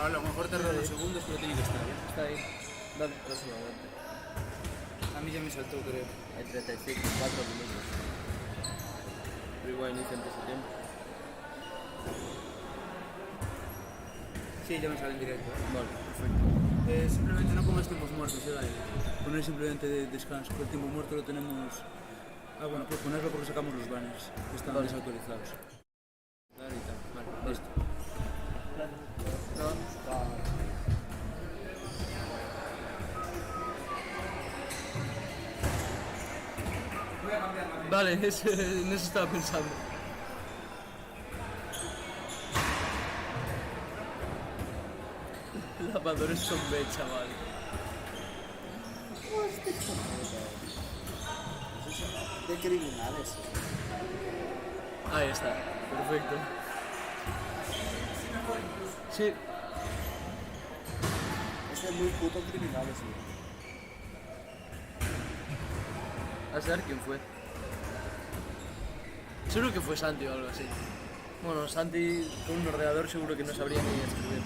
A lo mejor tarda unos segundos, pero tiene que estar, ¿eh? Está ahí. Dale, próximamente. A mí ya me saltó, creo. Hay 35, 4 minutos. Pero igual inicia antes de tiempo. Sí, ya me sale en directo, ¿eh? Vale, perfecto. Simplemente no pongas tiempos muertos, ¿eh? Poner simplemente de descanso, que el tiempo muerto lo tenemos... Ah, bueno, pues ponerlo porque sacamos los banners, que están desautorizados. Vale, y tal. Vale, listo. Vale, en eso estaba pensando. Lavadores son B, chaval. De criminales. Ahí está, perfecto. Sí, Este es muy puto criminales, a saber quién fue. Seguro que fue Santi o algo así. Bueno, Santi con un ordenador seguro que no sabría ni escribir.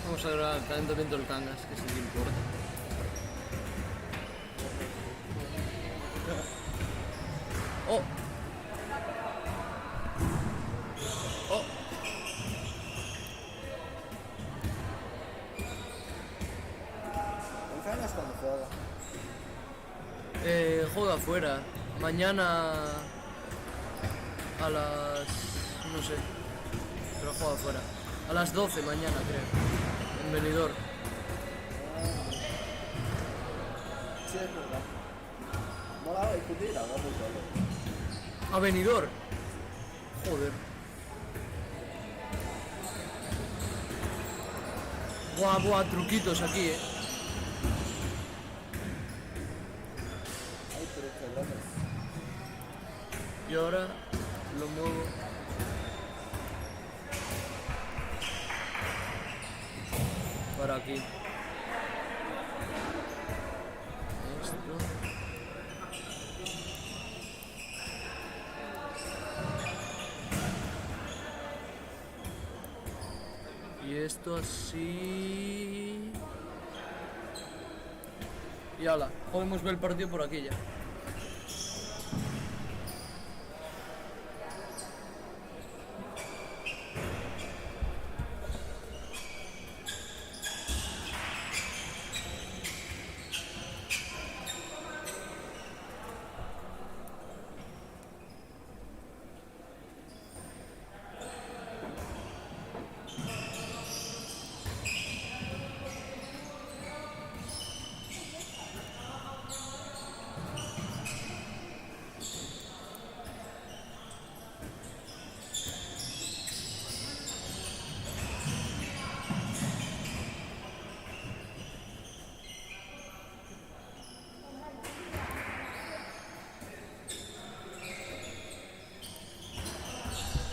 Vamos a grabar el calentamiento del Cangas, que es el que importa. ¡Oh! ¡Oh! El Cangas cuando juega. Juega afuera. Mañana a las... no sé. Pero juega afuera. A las 12 mañana, creo. En Benidorm. Sí, es verdad. Mola discutir, ahora muy solo. A Benidorm. Joder. Buah, buah, truquitos aquí, Hay tres cabrones. Y ahora lo muevo. Para aquí. Esto. Y esto así. Y ala, podemos ver el partido por aquí ya.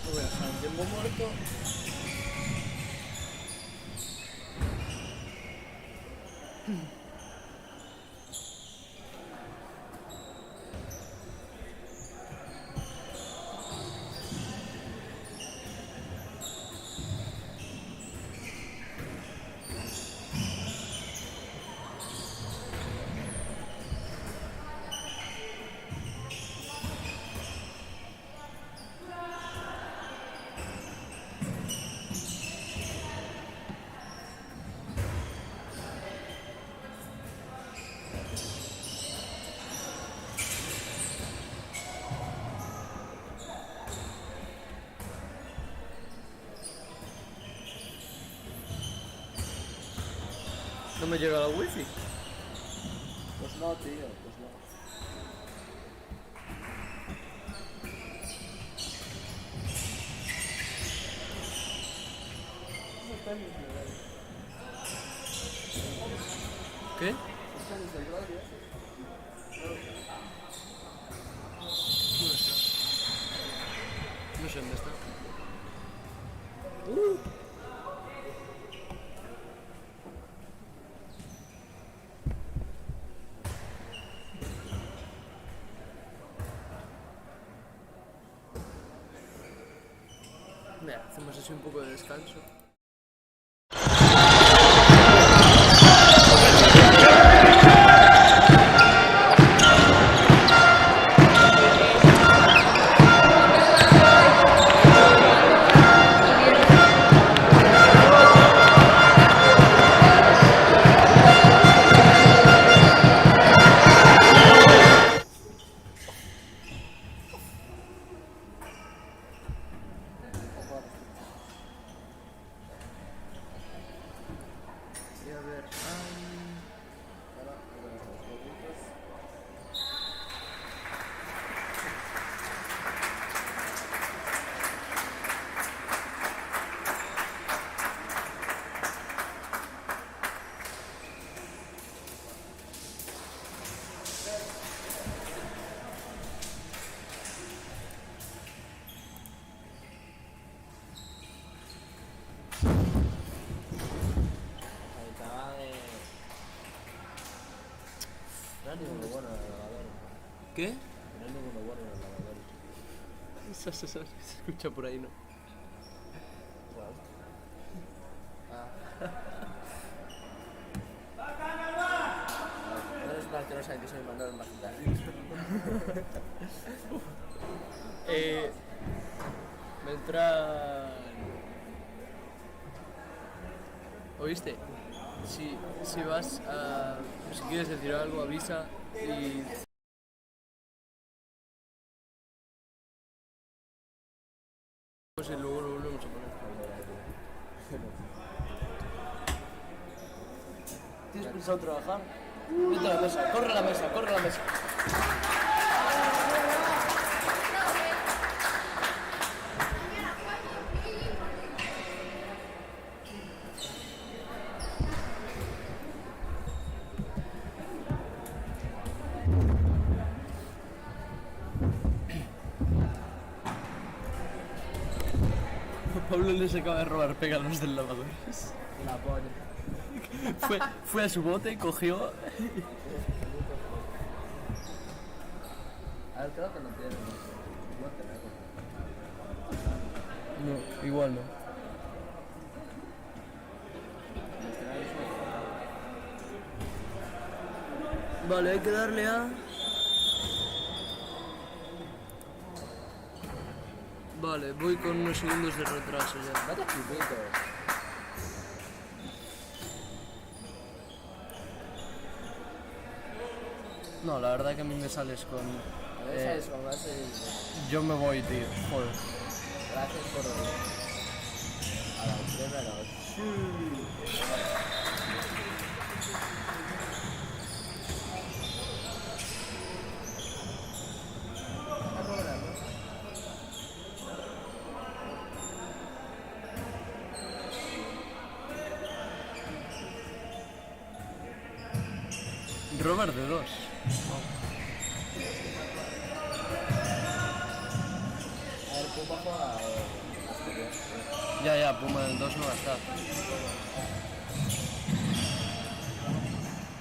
Voy a dejar el tiempo muerto. no me llega la wifi. Pues no, tío, pues no. ¿Qué? Estamos del radio. ¿Dónde está? No sé dónde está. Mira, hacemos así un poco de descanso. Y a ver, Ahora, ponemos los gorritos. Ahí está, no hay ninguno bueno en el lavadero. ¿qué? No hay ninguno bueno en el lavadero. Se escucha por ahí, ¿no? ¿Cuál? Menos mal que no saben que soy Manuel Magda. Beltrán. ¿Oíste? Si vas a. Si quieres decir algo, avisa y. Pues y luego lo volvemos a poner. ¿Tienes pensado trabajar? Vete a la mesa, corre a la mesa, corre a la mesa. Pablo les acaba de robar pégalos del lavador. La pone. Fue a su bote, cogió. A ver, creo que no tiene. No tenemos. No, igual no. Los tenemos no. Vale, hay que darle a. Vale, voy con unos segundos de retraso ya. Vaya chupitos. No, la verdad que a mí me sales con. A ver, ¿sabes cómo vas a ir? Yo me voy, tío. Joder. Gracias por venir. A la primera. Robert de 2. A ver, Puma juega Ya, Puma del 2 no va a estar.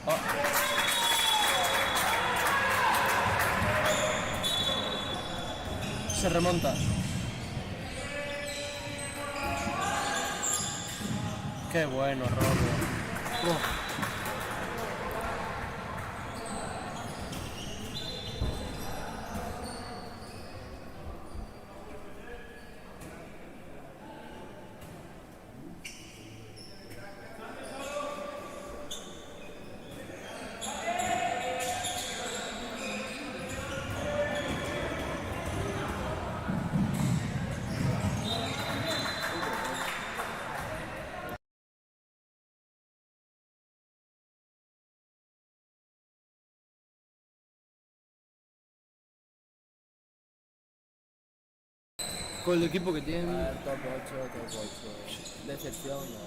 Oh. Se remonta. Qué bueno, Robert. Oh. Con el equipo que A tienen. ver, top 8, top 8. Decepción, no.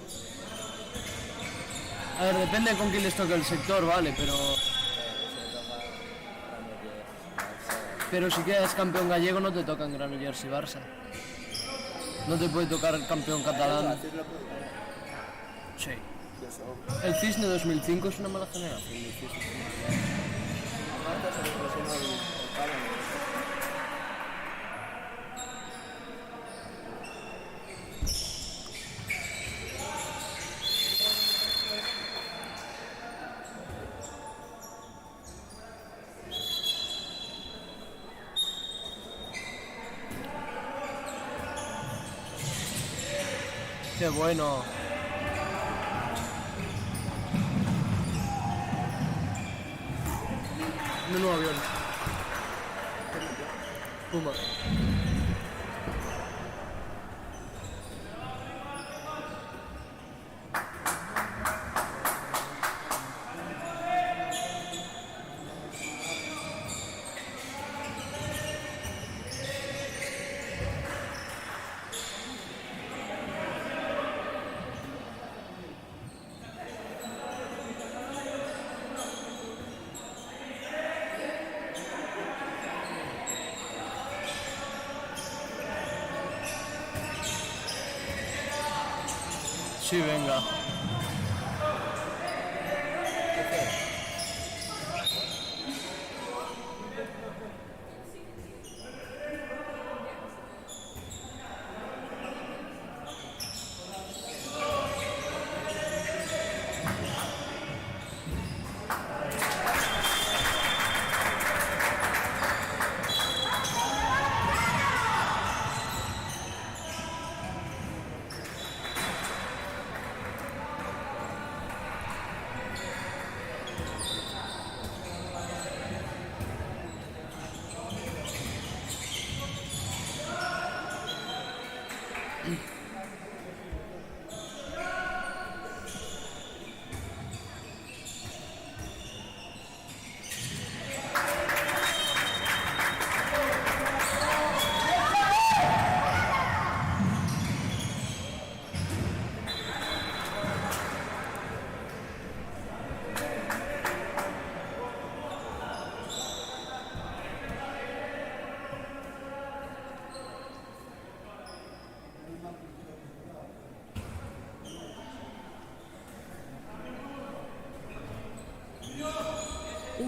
A ver, depende con quién les toque el sector, vale, pero. Se toca Granollers, Barça. Pero si quedas campeón gallego no te tocan Granollers y Barça. No te puede tocar campeón catalán. Sí. El Cisne 2005 es una mala generación. El Cisne. Marta se le impresionó el palo. Qué bueno. Menudo avión. Puma. Sí, venga.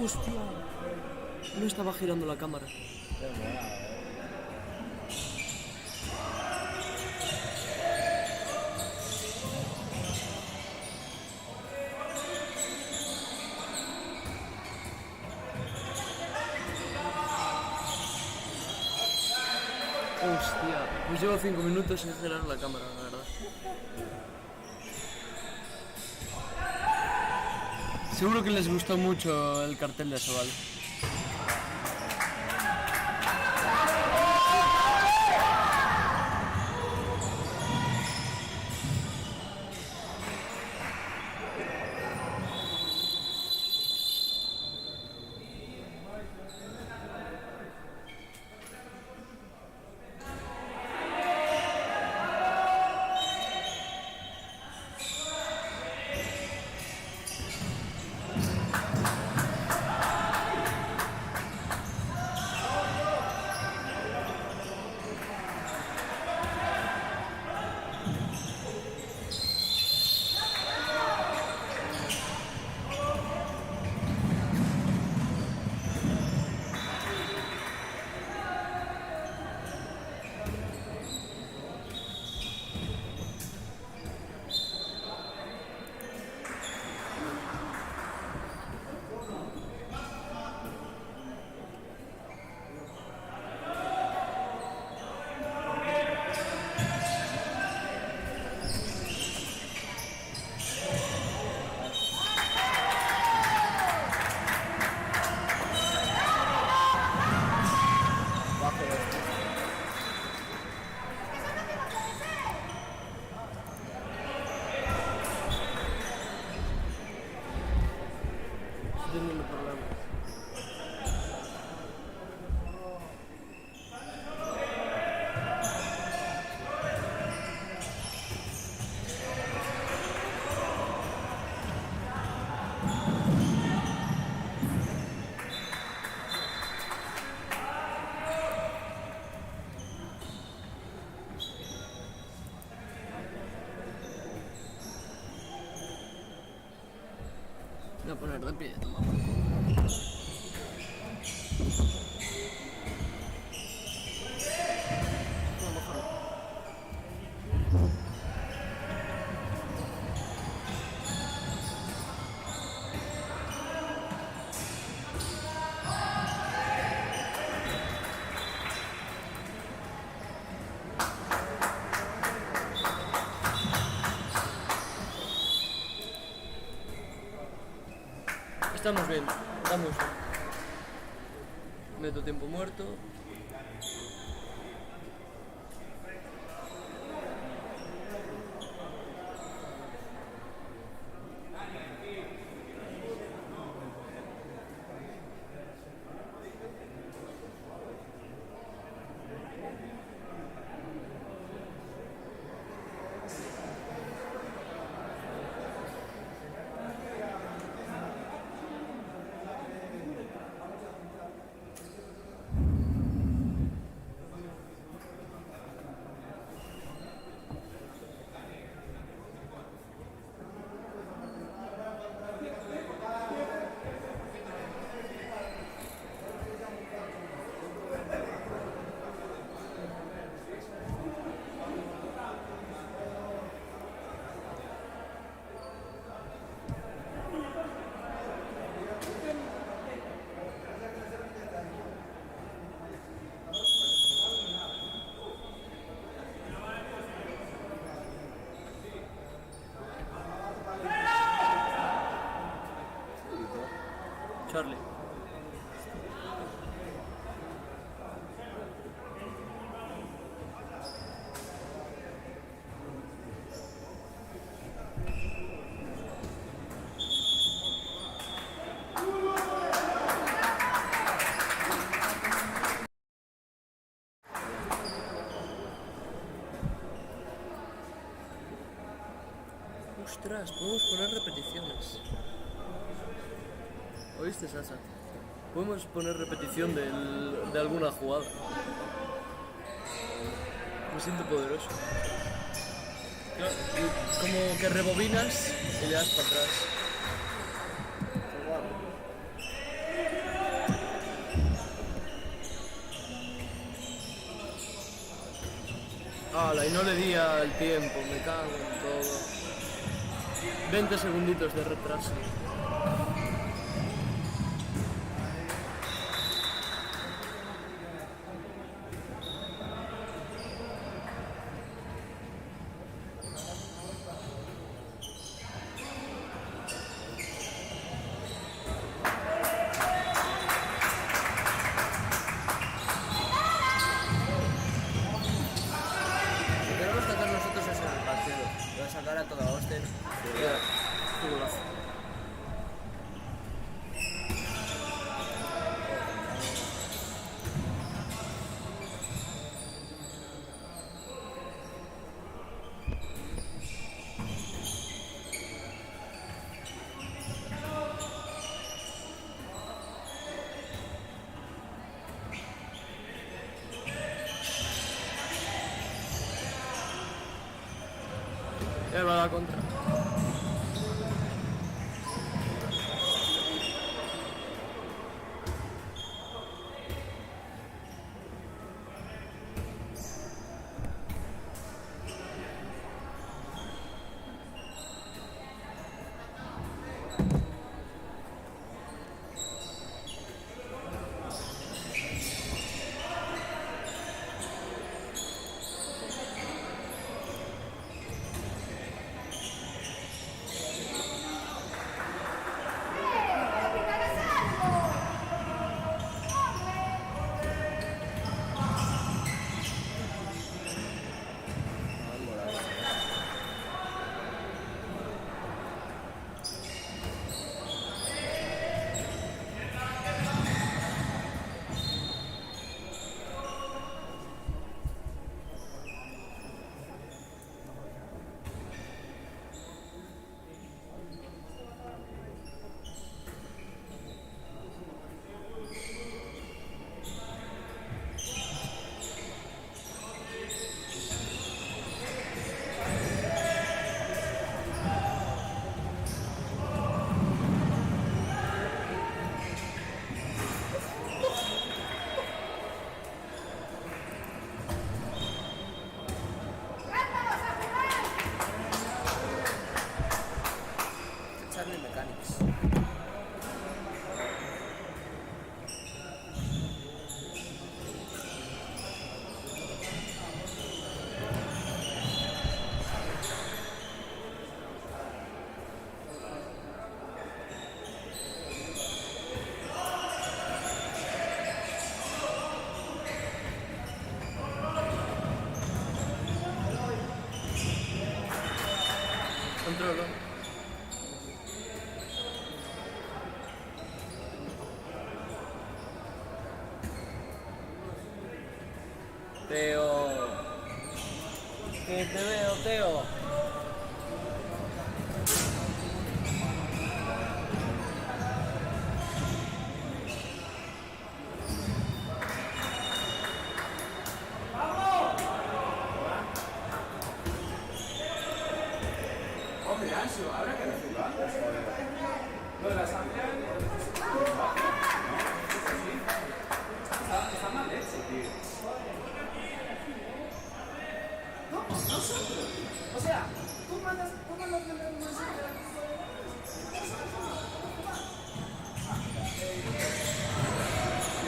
Hostia. No estaba girando la cámara. Qué mola, Hostia. Pues llevo 5 minutos sin girar la cámara, la verdad. Seguro que les gustó mucho el cartel de Sobal. Voy a poner de pie, toma por culo. No, mejor no. Estamos bien, estamos bien. Meto tiempo muerto. Charlie. Ostras, podemos poner repeticiones. ¿Oíste, Sasa? Podemos poner repetición de alguna jugada. Me siento poderoso. Como que rebobinas y le das para atrás. ¡Hala! Y no le di al tiempo, me cago en todo. 20 segunditos de retraso. Si queremos tocar nosotros es en el partido. Voy a sacar a toda hostia. Qué golazo. Va a la contra. Controlo. Teo. Que te veo, Teo.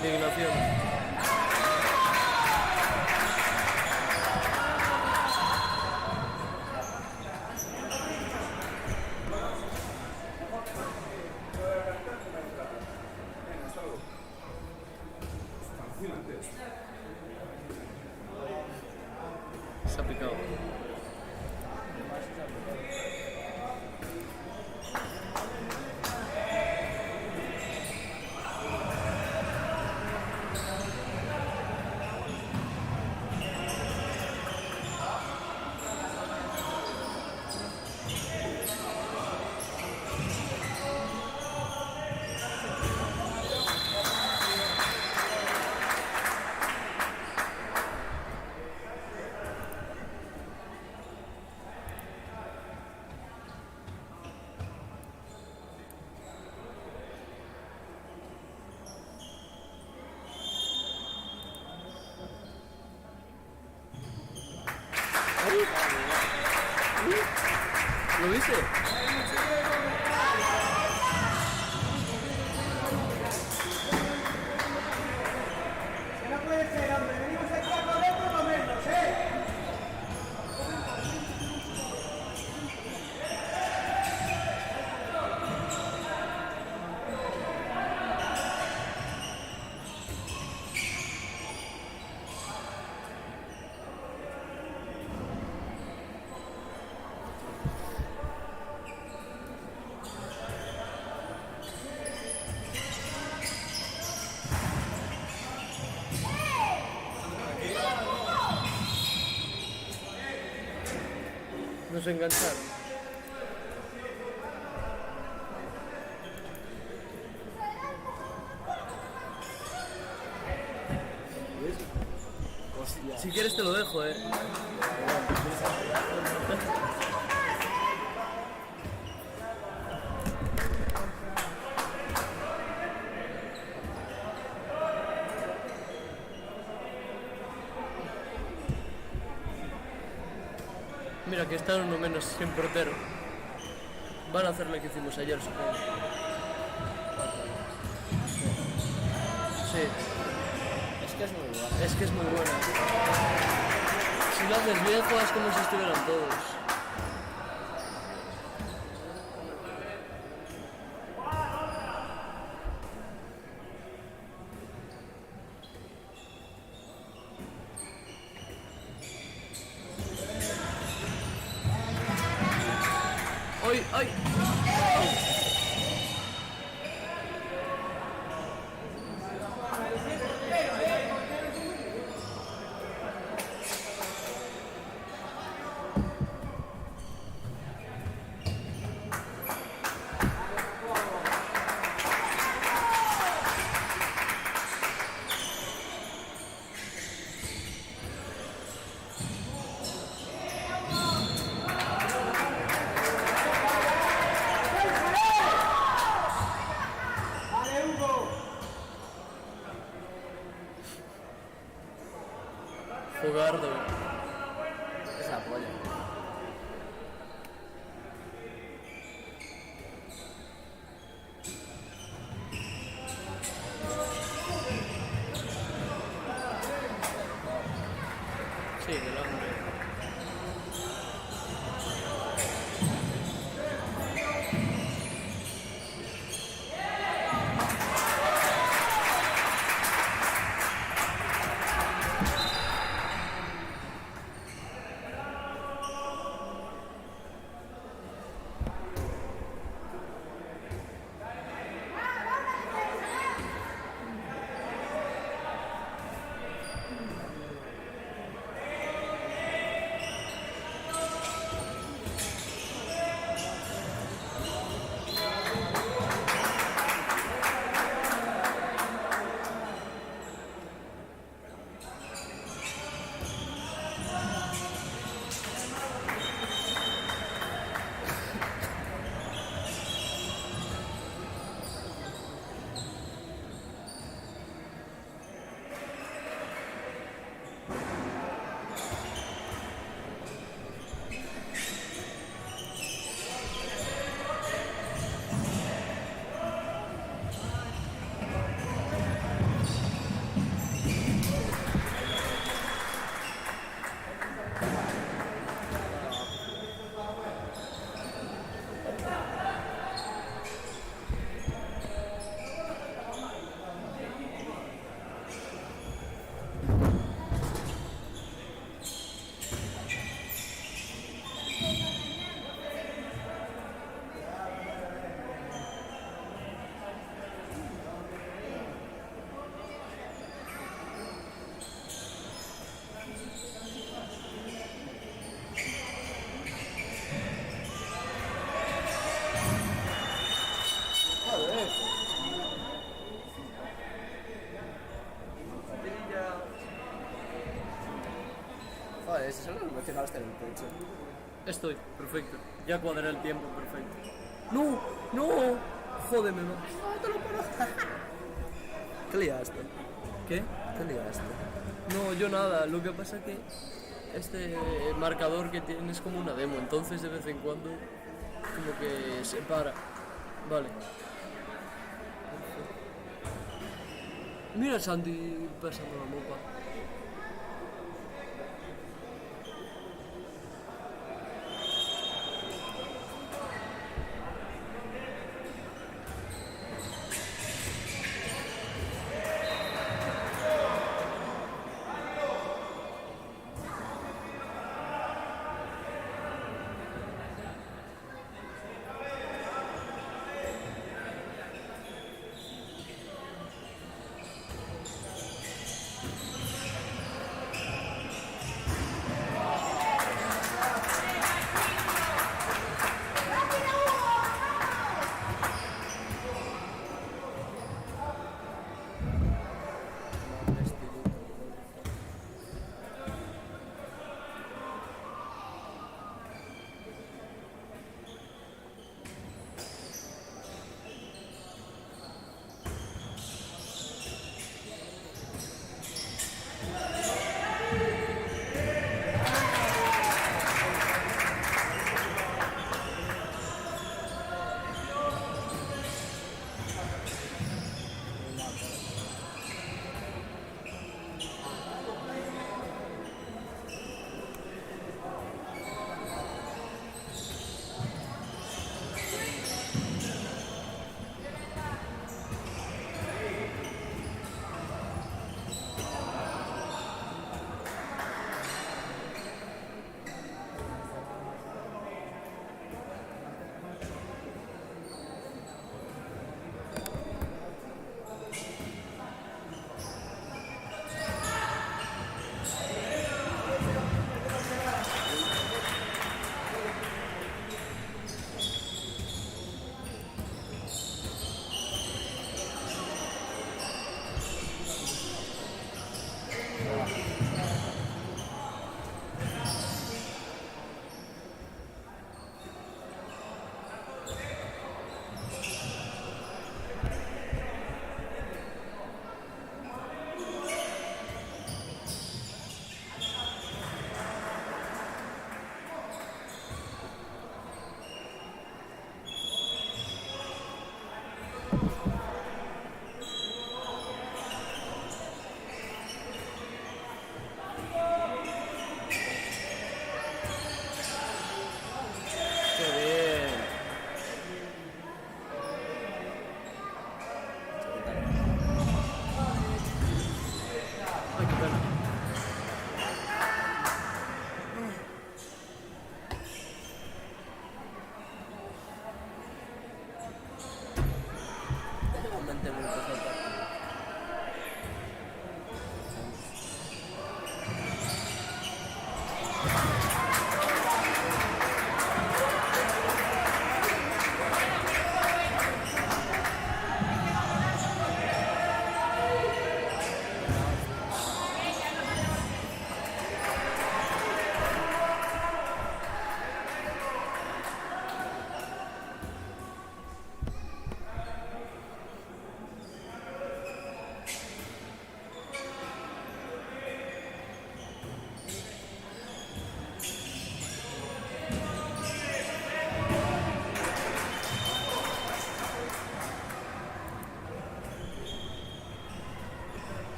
Indignación. Se ha picado. ¿Lo viste? No puede ser, hombre. Venimos aquí a comer por lo menos, ¿eh? Nos engancharon. Si quieres te lo dejo, Mira, que están uno menos sin portero. Van a hacer lo que hicimos ayer, supongo. Sí. Es que es muy buena. Es que es muy buena. Si lo haces bien, juegas como si estuvieran todos. ¡Ay, ay! Jugardo. Es la polla. Sí, del hombre. Joder, ese solo lo mencionaste en el pecho. Estoy, perfecto. Ya cuadré el tiempo, perfecto. ¡No! ¡No! Jódeme más. ¿Qué liaste? ¿Qué? ¿Qué liaste? No, yo nada. Lo que pasa que este marcador que tiene es como una demo, entonces de vez en cuando como que se para. Vale. Mira a Santi pasando la mopa.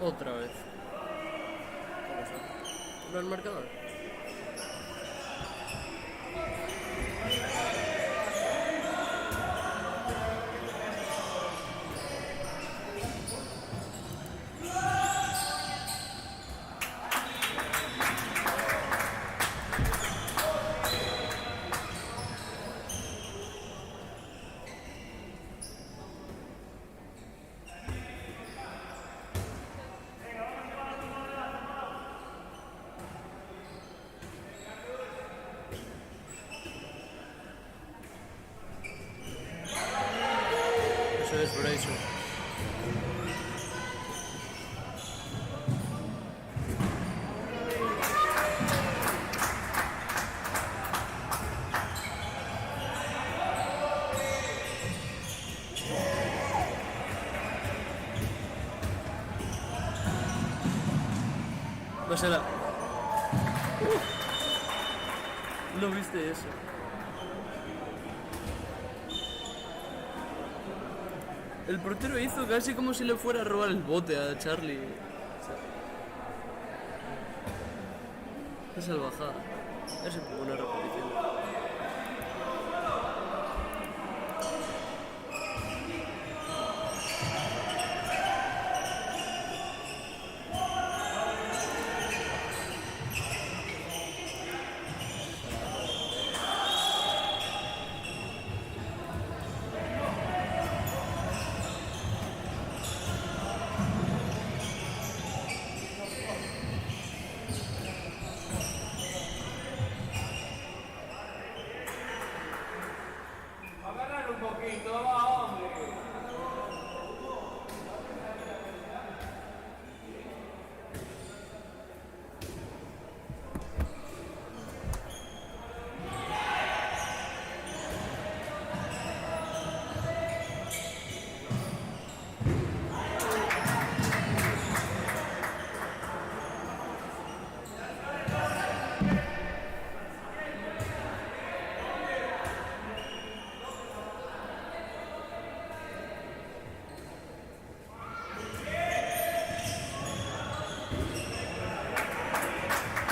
Otra vez. ¿No el marcador? Desperation. No será. ¿No viste eso? El portero hizo casi como si le fuera a robar el bote a Charlie. Qué salvajada. Ese fue una repetición.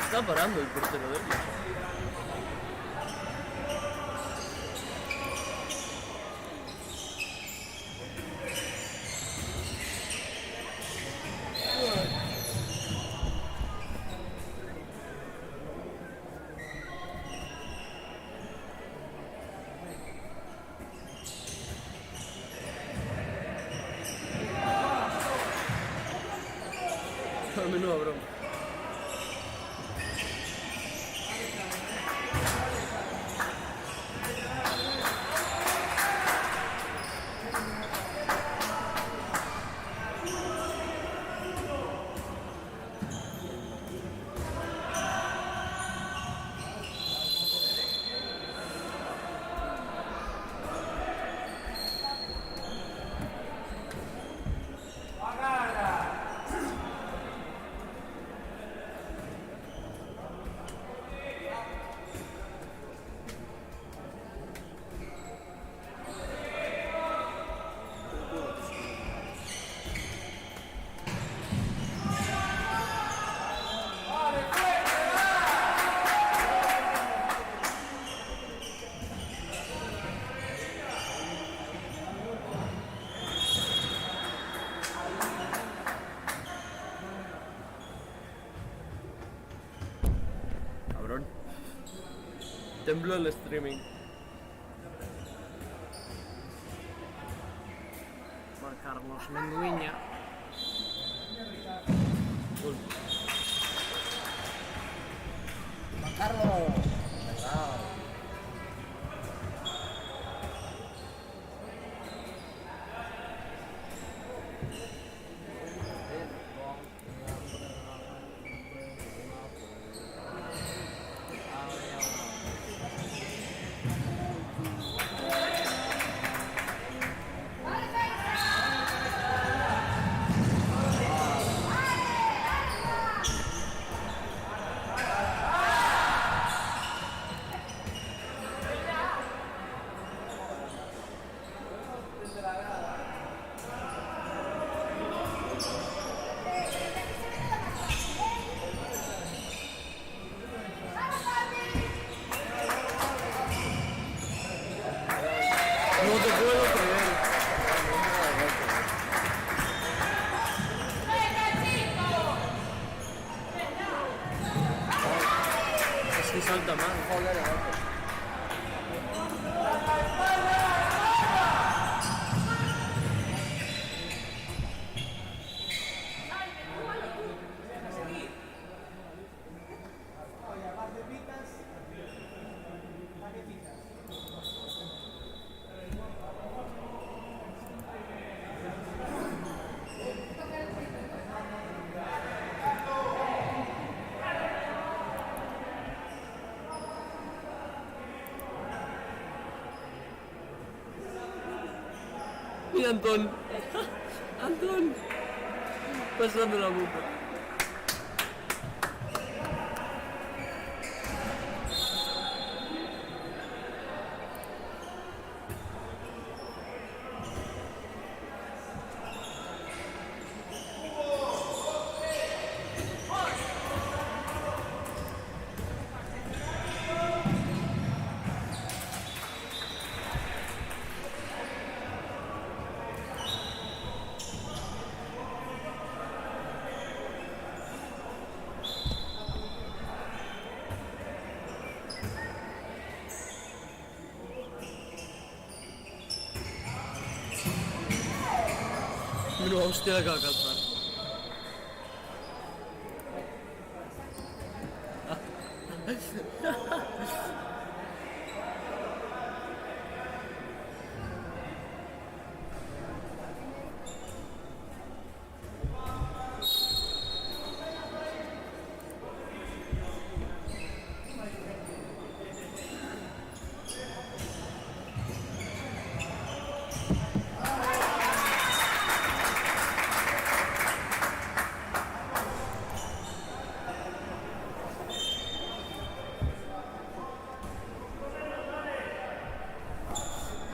Está parando el portero de ellos. Menuda broma. Tembló el streaming. Juan Carlos Menduiña. Juan Carlos. Venga. No te puedo creer. Es que salta mal. Mira Antón. Antón. Pasando la boca. Mira, hostia, la acaba de calzar.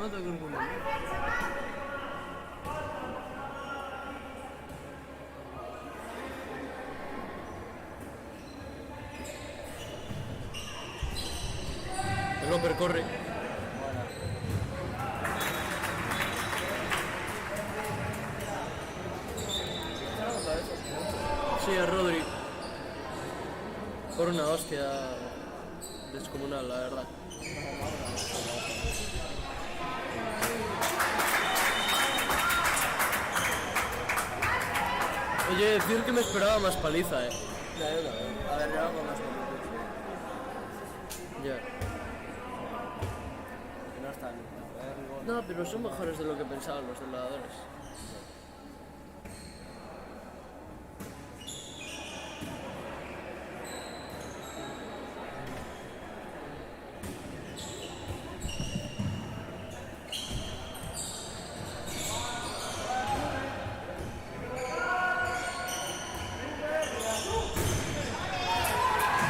No te creo que el Loper corre. Sí, es Rodri. Por una hostia descomunal, la verdad. Oye, decir que me esperaba más paliza, Ya, yo también. A ver, ya con más minutos. Ya. Que no están. No, pero son mejores de lo que pensaban los demoladores.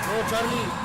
¡No, Charlie!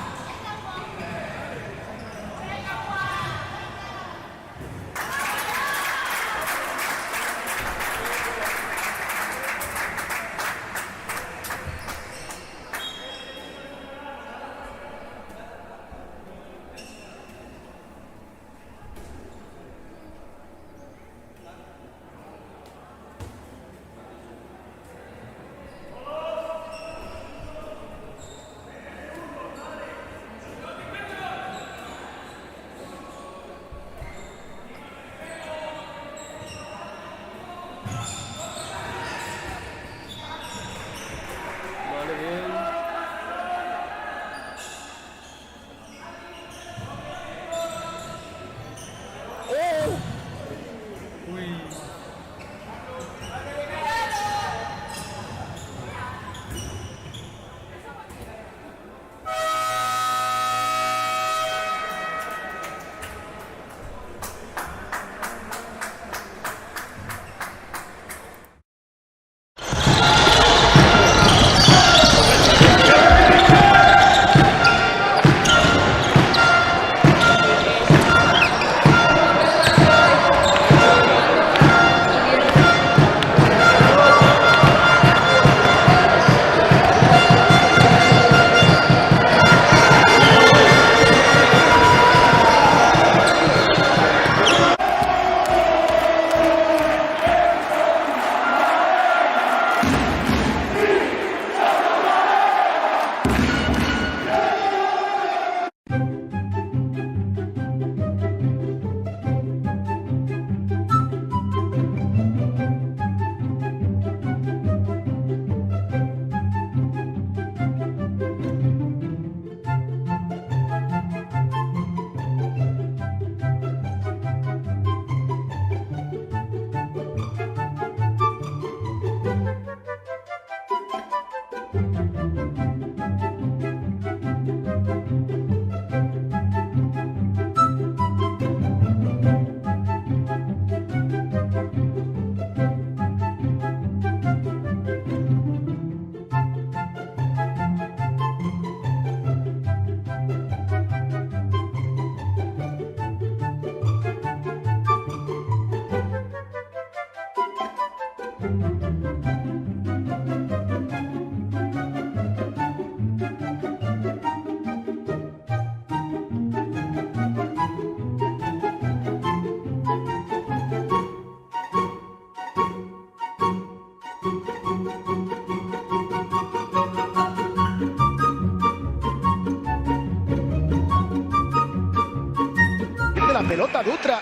pelota Dutra.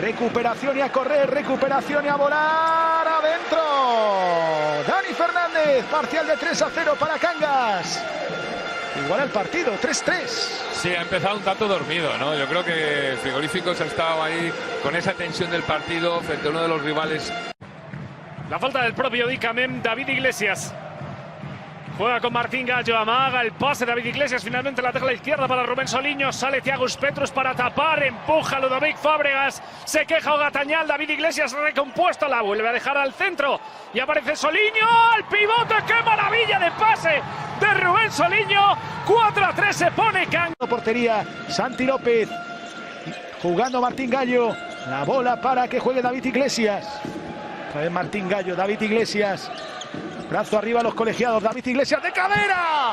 Recuperación y a correr, recuperación y a volar adentro. Dani Fernández, parcial de 3-0 para Cangas. Igual el partido, 3-3. Sí, ha empezado un tanto dormido, ¿no? Yo creo que Frigoríficos ha estado ahí con esa tensión del partido frente a uno de los rivales. La falta del propio Dicamem, David Iglesias. Juega con Martín Gallo, amaga el pase David Iglesias, finalmente la deja a la izquierda para Rubén Soliño, sale Thiago Petrus para tapar, empuja Ludovic Fábregas, se queja Ogatañal, David Iglesias recompuesto, la vuelve a dejar al centro y aparece Soliño, al pivote, qué maravilla de pase de Rubén Soliño, 4-3 se pone Cangas. Portería, Santi López, jugando Martín Gallo, la bola para que juegue David Iglesias. Otra vez Martín Gallo, David Iglesias. Brazo arriba a los colegiados, David Iglesias de cadera.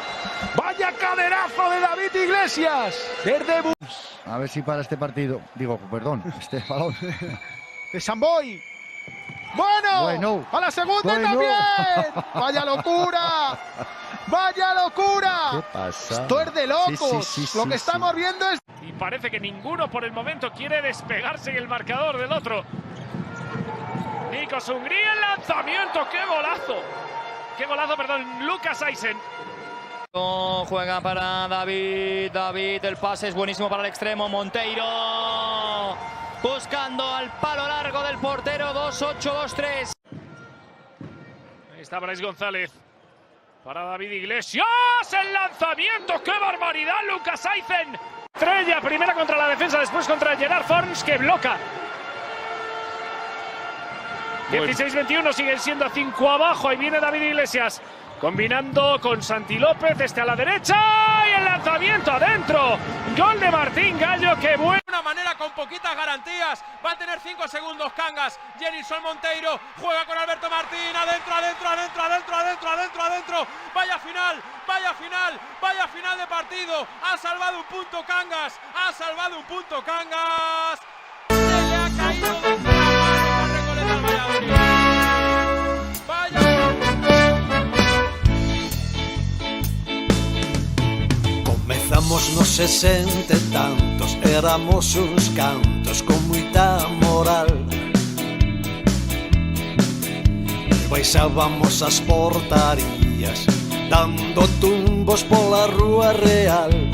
Vaya caderazo de David Iglesias. Desde a ver si para este partido, digo, perdón, este balón. De Samboy. Bueno, a la segunda también. Vaya locura. Vaya locura. ¿Qué pasa? Esto es de locos. Sí, Lo que estamos viendo es... Y parece que ninguno por el momento quiere despegarse en el marcador del otro. Nikos Hungría, el lanzamiento, qué golazo. Qué golazo, perdón, Lucas Eisen. Juega para David, el pase es buenísimo para el extremo, Monteiro. Buscando al palo largo del portero, 2-8-2-3. Ahí está Brais González. Para David Iglesias, el lanzamiento, qué barbaridad, Lucas Eisen. Estrella, primera contra la defensa, después contra Gerard Forns, que bloca. 16-21, siguen siendo 5 abajo. Ahí viene David Iglesias, combinando con Santi López, este a la derecha, y el lanzamiento adentro. Gol de Martín Gallo, que bueno. De una manera con poquitas garantías, va a tener 5 segundos Cangas. Jenilson Monteiro juega con Alberto Martín, adentro. Vaya final de partido. Ha salvado un punto Cangas, Se le ha caído de Recoleta al Valladolid. Comezamos nos 60 e tantos, éramos uns cantos con moita moral. E baixábamos as portarías, dando tumbos pola rúa real.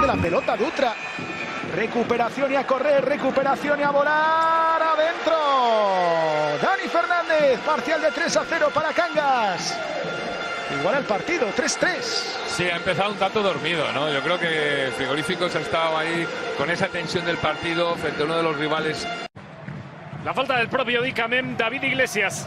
La pelota Dutra. Recuperación y a correr, recuperación y a volar adentro. Dani Fernández, parcial de 3-0 para Cangas. Igual el partido, 3-3. Sí, ha empezado un tanto dormido, ¿no? Yo creo que Frigoríficos ha estado ahí con esa tensión del partido frente a uno de los rivales. La falta del propio Dicamem, David Iglesias.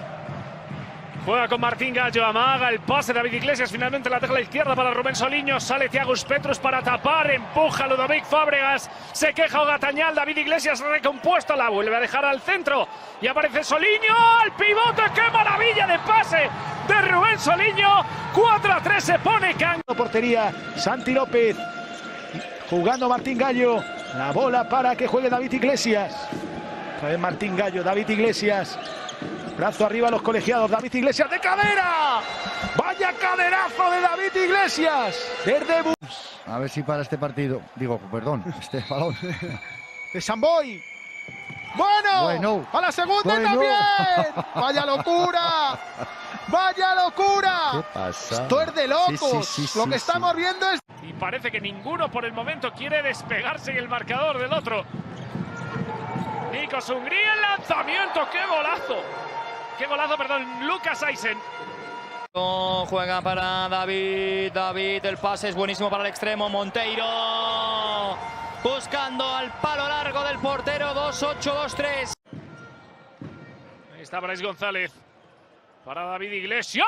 Juega con Martín Gallo, amaga el pase David Iglesias, finalmente la deja a la izquierda para Rubén Soliño, sale Thiago Petrus para tapar, empuja Ludovic Fábregas, se queja Ogatañal, David Iglesias recompuesto, la vuelve a dejar al centro y aparece Soliño, al pivote, qué maravilla de pase de Rubén Soliño, 4-3 se pone Portería, Santi López, jugando Martín Gallo, la bola para que juegue David Iglesias. Otra vez Martín Gallo, David Iglesias. Brazo arriba a los colegiados, David Iglesias de cadera. Vaya caderazo de David Iglesias. Desde A ver si para este partido, digo, perdón, este balón. de Samboy. Bueno, a la segunda también. Vaya locura. Vaya locura. ¿Qué pasa? Esto es de locos. Sí, Lo que estamos viendo es... y parece que ninguno por el momento quiere despegarse en el marcador del otro. Nikos Hungría, el lanzamiento, qué golazo. Qué golazo, perdón, Lucas Eisen. Juega para David, el pase es buenísimo para el extremo, Monteiro buscando al palo largo del portero, 2-8-2-3. Ahí está Brais González para David Iglesias,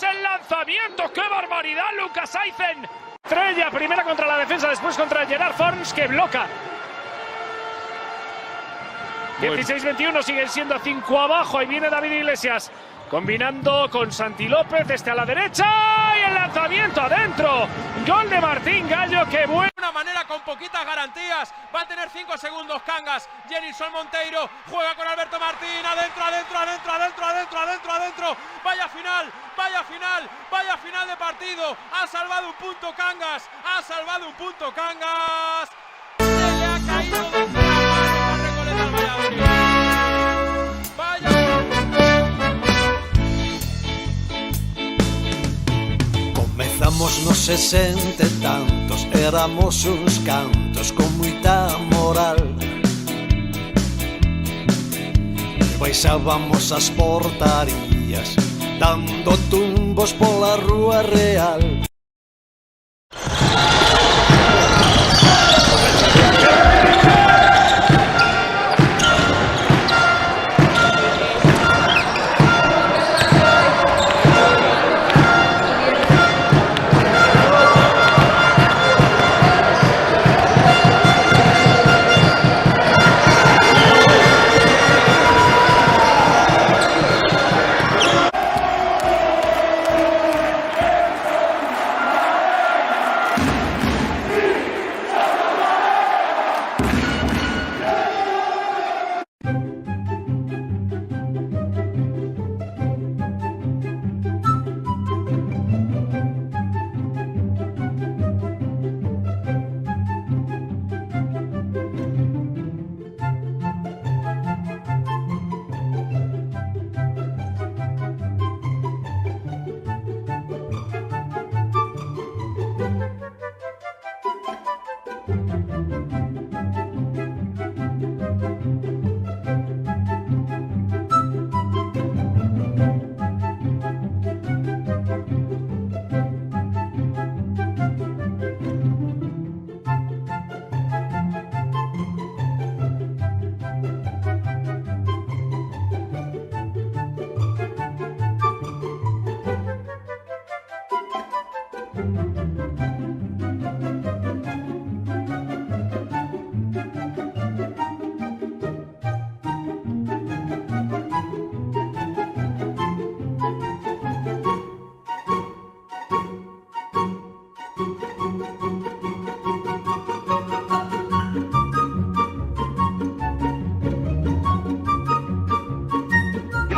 el lanzamiento, qué barbaridad, Lucas Eisen. Estrella, primera contra la defensa, después contra Gerard Forns, que bloca. 16-21, siguen siendo 5 abajo, ahí viene David Iglesias. Combinando con Santi López, este a la derecha y el lanzamiento adentro. Gol de Martín Gallo, que bueno. De una manera con poquitas garantías. Va a tener 5 segundos Cangas. Jenilson Monteiro juega con Alberto Martín. Adentro. Vaya final, vaya final de partido. Ha salvado un punto Cangas. Se le ha caído de la Recoleta al Valladolid. Comezamos nos 60 e tantos, éramos uns cantos con moita moral. E baixábamos as portarías, dando tumbos pola rúa real.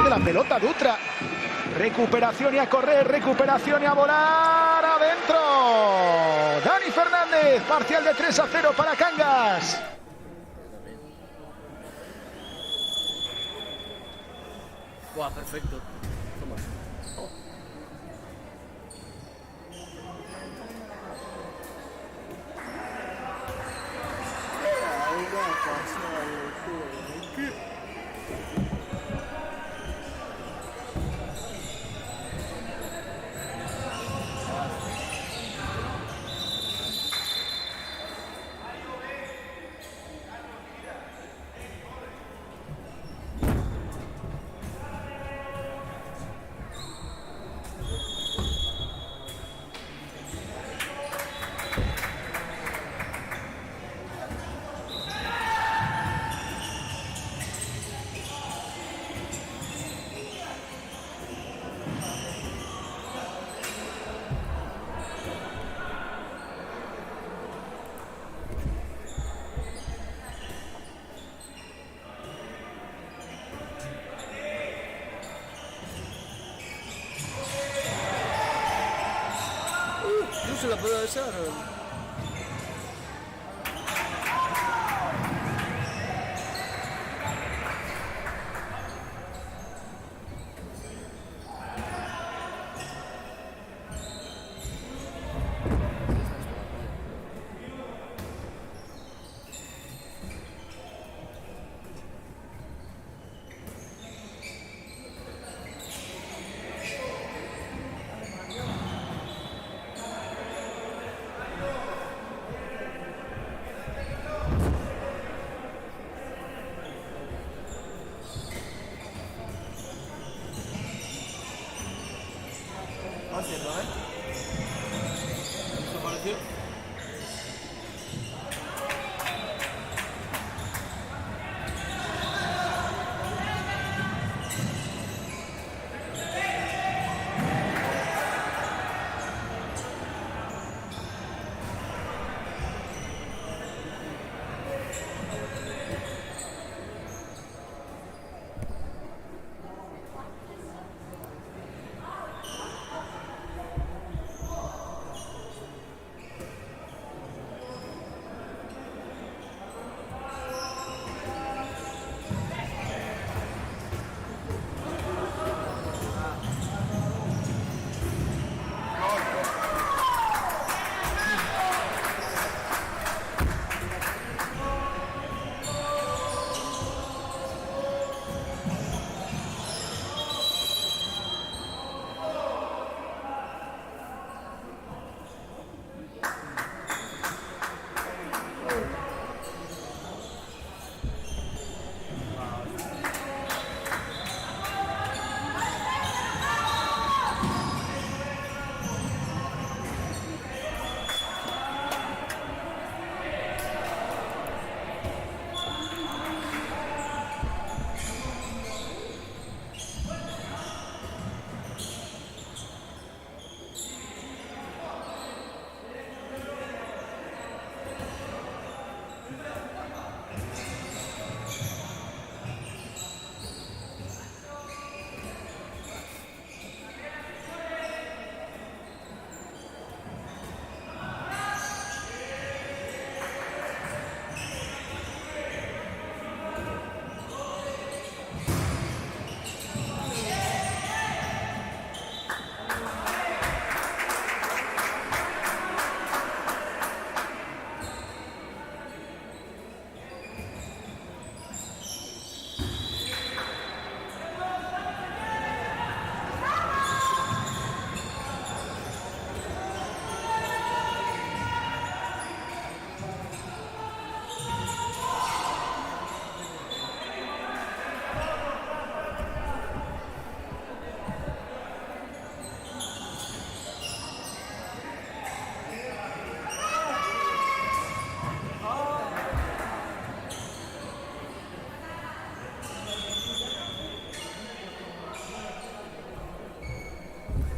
La pelota Dutra, recuperación y a correr, recuperación y a volar, adentro. Dani Fernández, parcial de 3-0 para Cangas. Buah, perfecto. Toma. ¿Eso se la puedo desear?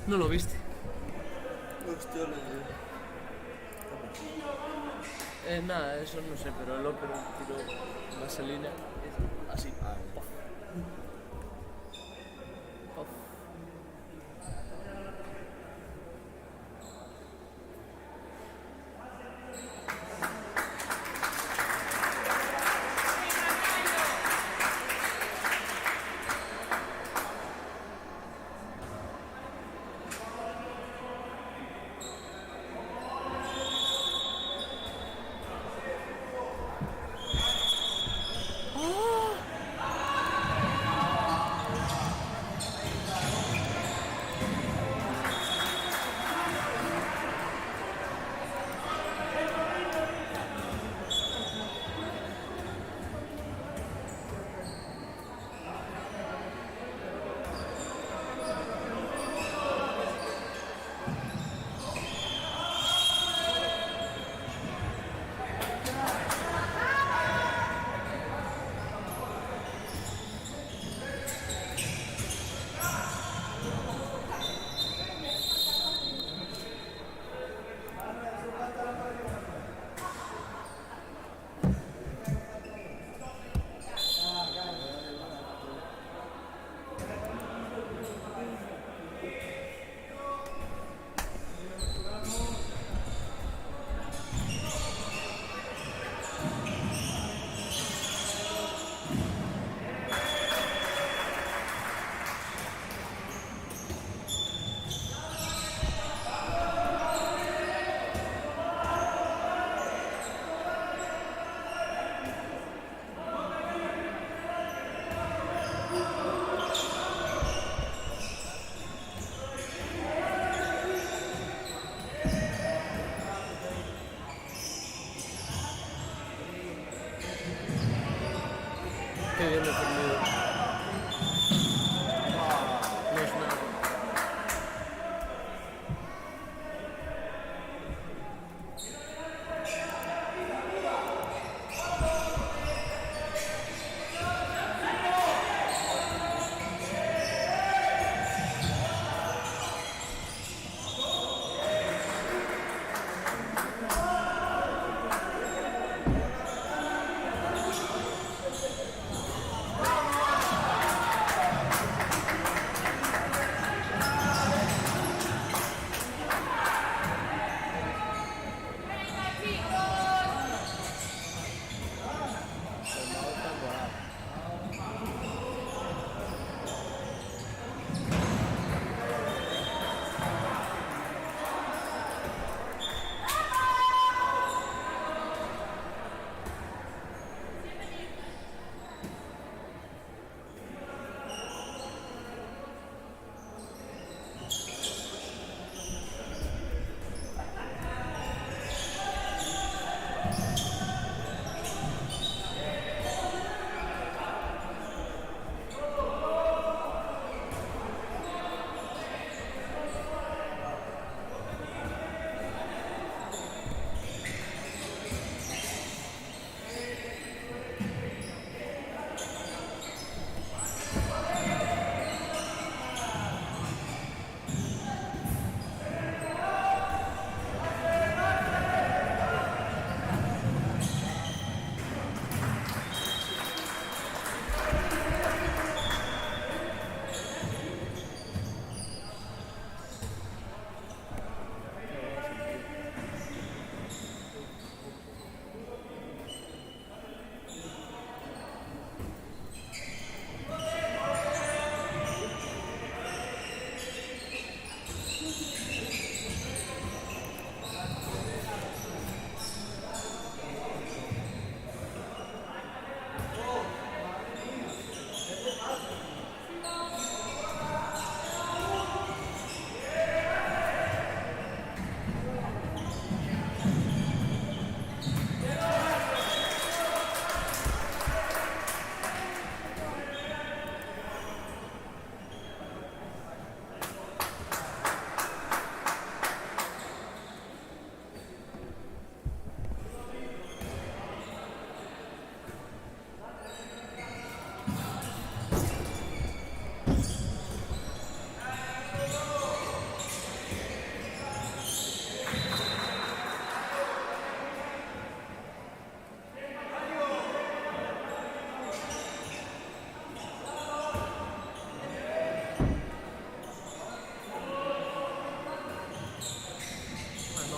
¿No lo viste? Hostia, Nada, eso no sé, pero el ópera tiró vaselina. Así. Pof. Pof.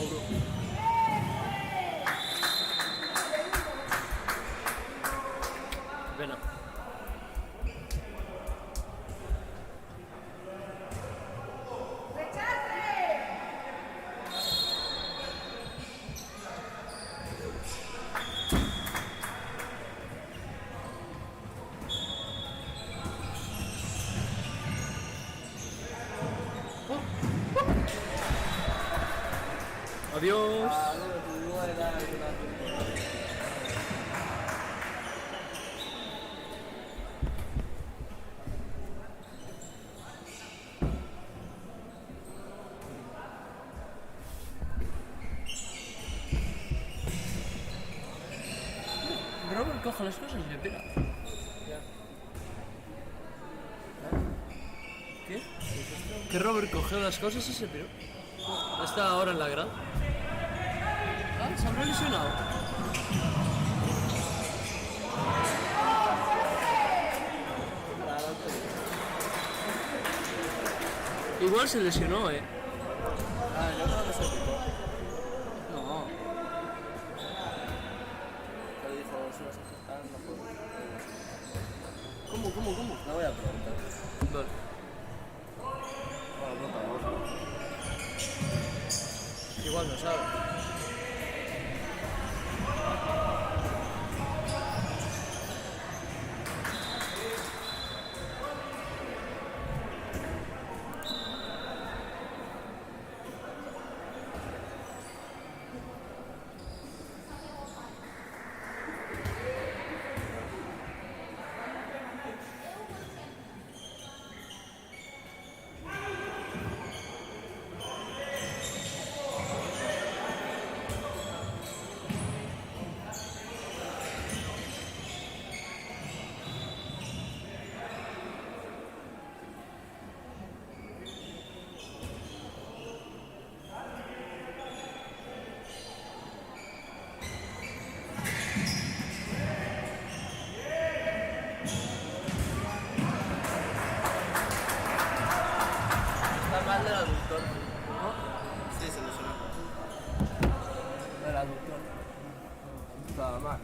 bro. Pena. Adiós. Robert coge las cosas y se tira. ¿Qué? Que Robert cogió las cosas y se tiró. Está ahora en la grada. Ah, se habrá lesionado. Igual se lesionó, Ah, yo creo que se picó. No. Pero dijo, si vas a aceptar, no puedo. ¿Cómo? No voy a preguntar. Vale. Bueno, preguntamos. Igual no sabe. Está mal del aductor. Sí, se lesionó. El aductor. Estaba mal.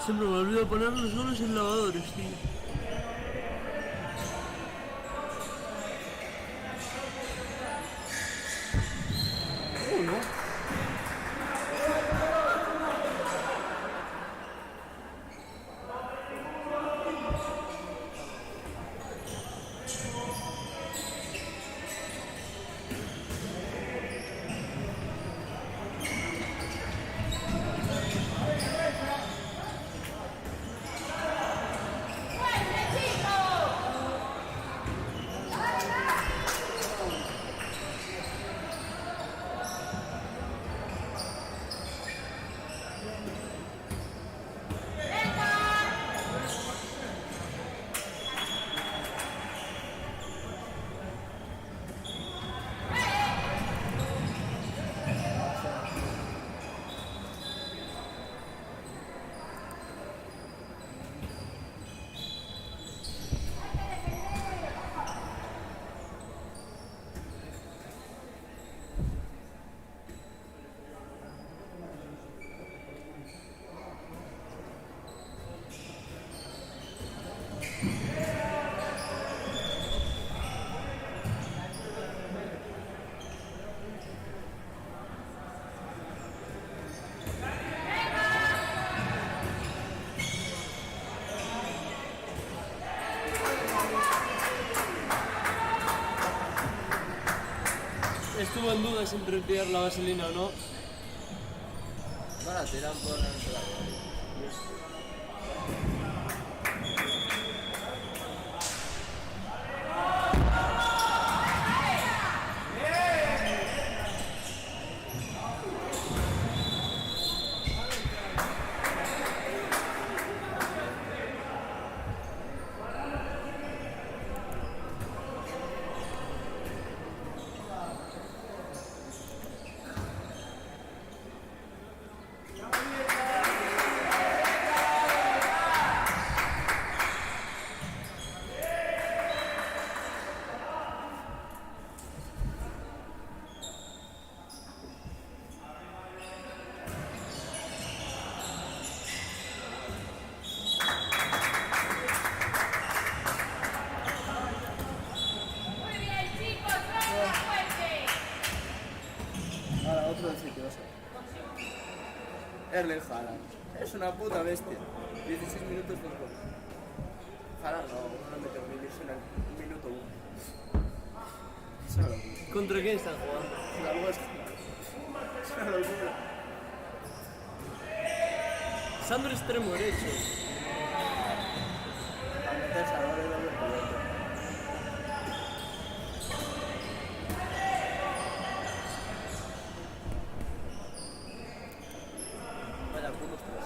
Siempre me olvido poner los goles en lavadores, tío. Estuvo en duda si retirar la vaselina o no. No la tiran por la ensalada. Ahora, otro desastroso. Erling Haaland. Es una puta bestia. 16 minutos de gol. Haaland no mete un minuto 1. Es una locura. ¿Contra quién están jugando? La West Ham. Es una locura. Sandro extremo derecho. Para meterse a doble piloto. Vaya putos tres.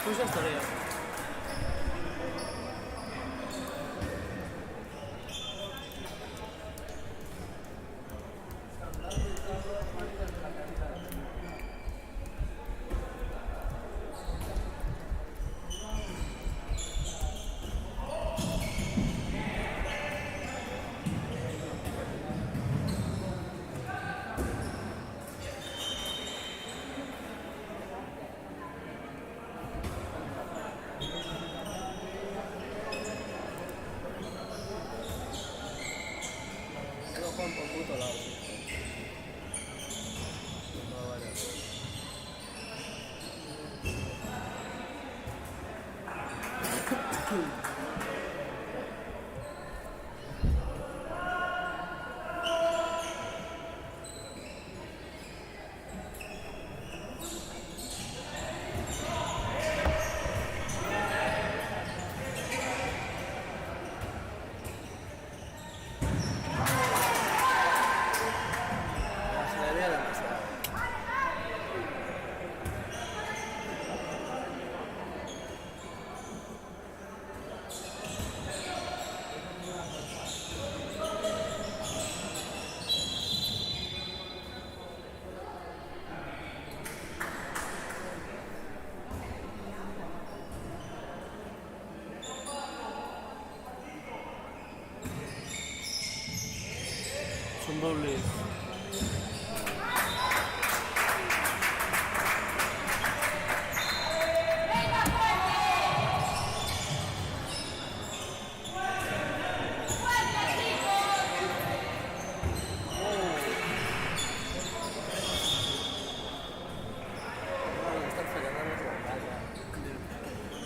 Pues ya estaría. Juan por puto lado. No, vale. Son dobles.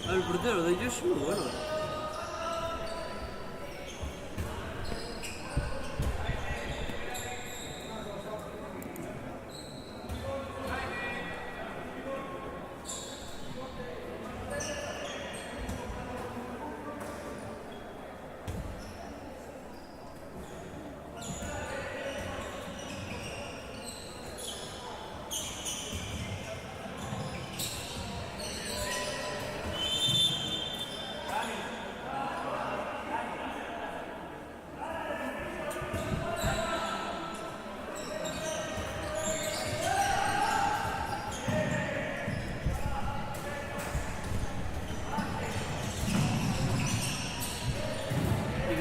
El portero de ellos es muy bueno.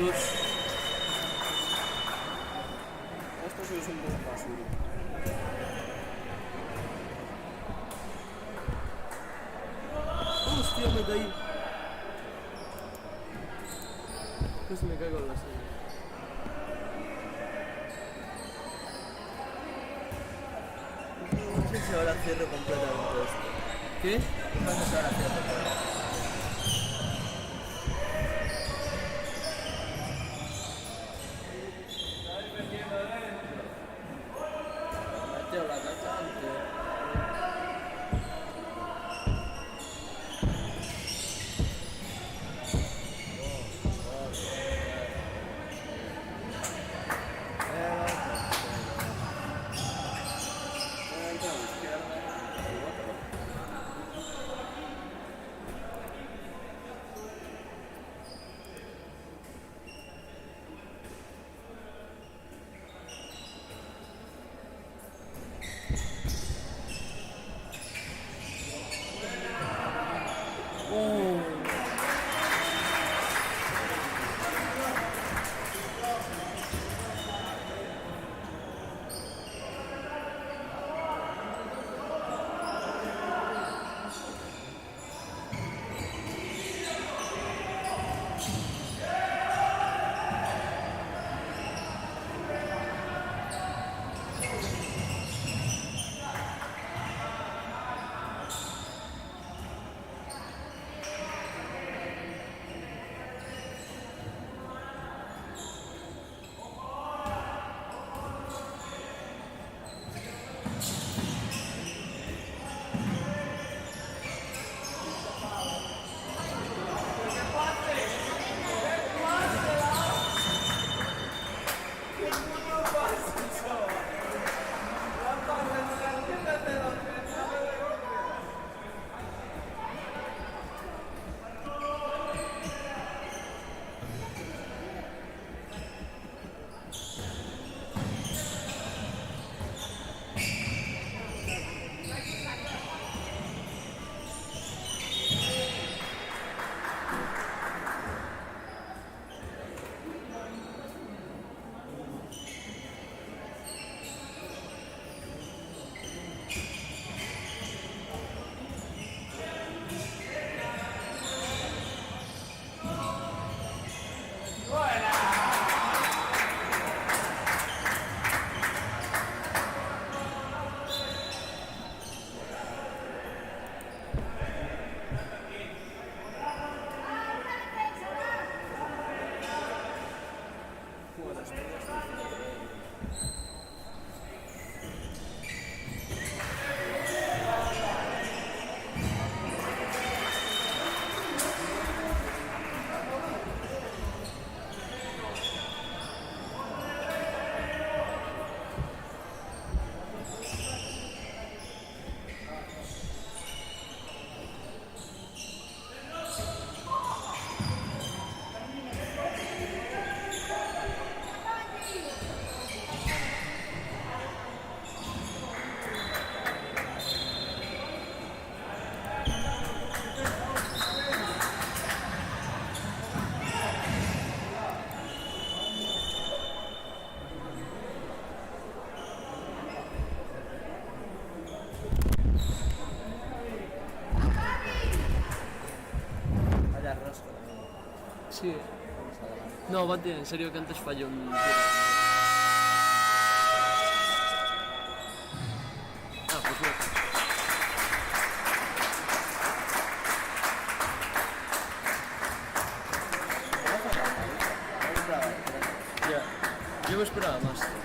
2. Esto sí es un buen basura. Hostia, me caí. Pues me caigo en la silla. No sé si ahora cierro completamente esto. ¿Qué? No sé si ahora cierro completamente. Mateo la atacante. Sí. No, Bati, en serio que antes falló un tiro. Ah, pues no. Ya, yo me esperaba más.